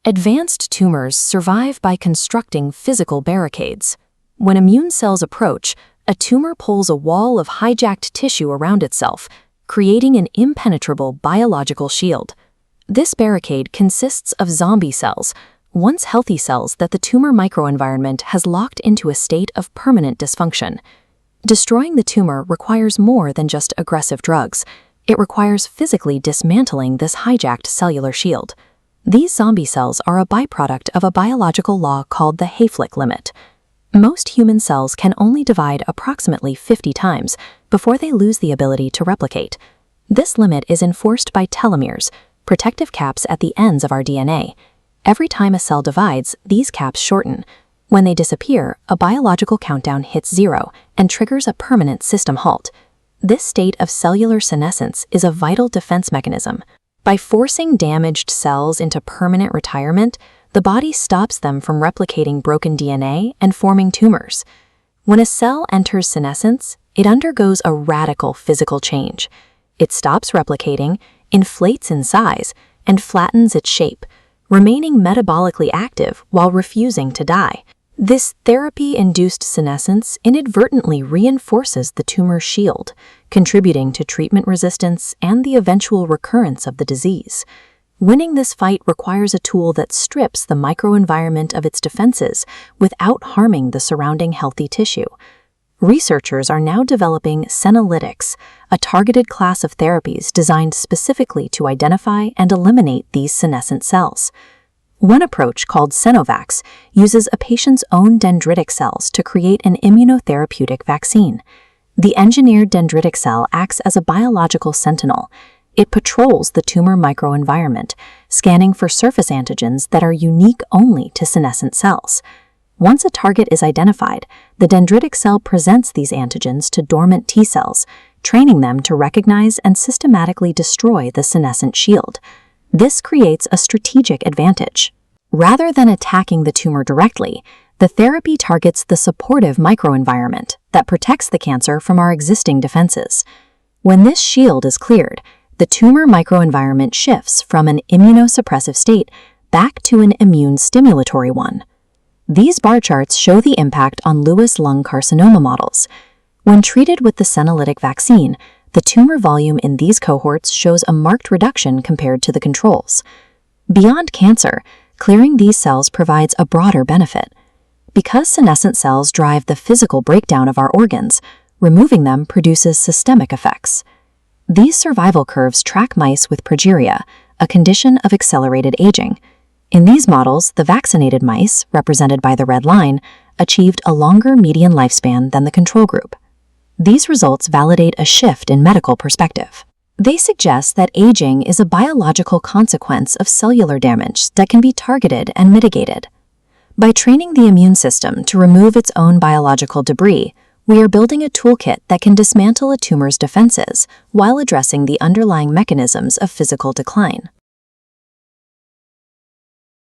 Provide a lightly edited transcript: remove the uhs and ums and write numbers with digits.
Advanced tumors survive by constructing physical barricades. When immune cells approach, a tumor pulls a wall of hijacked tissue around itself, creating an impenetrable biological shield. This barricade consists of zombie cells, once healthy cells that the tumor microenvironment has locked into a state of permanent dysfunction. Destroying the tumor requires more than just aggressive drugs. It requires physically dismantling this hijacked cellular shield. These zombie cells are a byproduct of a biological law called the Hayflick limit. Most human cells can only divide approximately 50 times before they lose the ability to replicate. This limit is enforced by telomeres, protective caps at the ends of our DNA. Every time a cell divides, these caps shorten. When they disappear, a biological countdown hits 0 and triggers a permanent system halt. This state of cellular senescence is a vital defense mechanism. By forcing damaged cells into permanent retirement, the body stops them from replicating broken DNA and forming tumors. When a cell enters senescence, it undergoes a radical physical change. It stops replicating, inflates in size, and flattens its shape, remaining metabolically active while refusing to die. This therapy-induced senescence inadvertently reinforces the tumor shield, contributing to treatment resistance and the eventual recurrence of the disease. Winning this fight requires a tool that strips the microenvironment of its defenses without harming the surrounding healthy tissue. Researchers are now developing Senolytics, a targeted class of therapies designed specifically to identify and eliminate these senescent cells. One approach, called Senovax, uses a patient's own dendritic cells to create an immunotherapeutic vaccine. The engineered dendritic cell acts as a biological sentinel. It patrols the tumor microenvironment, scanning for surface antigens that are unique only to senescent cells. Once a target is identified, the dendritic cell presents these antigens to dormant T cells, training them to recognize and systematically destroy the senescent shield. This creates a strategic advantage. Rather than attacking the tumor directly, the therapy targets the supportive microenvironment that protects the cancer from our existing defenses. When this shield is cleared, the tumor microenvironment shifts from an immunosuppressive state back to an immune stimulatory one. These bar charts show the impact on Lewis lung carcinoma models. When treated with the senolytic vaccine, the tumor volume in these cohorts shows a marked reduction compared to the controls. Beyond cancer, clearing these cells provides a broader benefit. Because senescent cells drive the physical breakdown of our organs, removing them produces systemic effects. These survival curves track mice with progeria, a condition of accelerated aging. In these models, the vaccinated mice, represented by the red line, achieved a longer median lifespan than the control group. These results validate a shift in medical perspective. They suggest that aging is a biological consequence of cellular damage that can be targeted and mitigated. By training the immune system to remove its own biological debris, we are building a toolkit that can dismantle a tumor's defenses while addressing the underlying mechanisms of physical decline.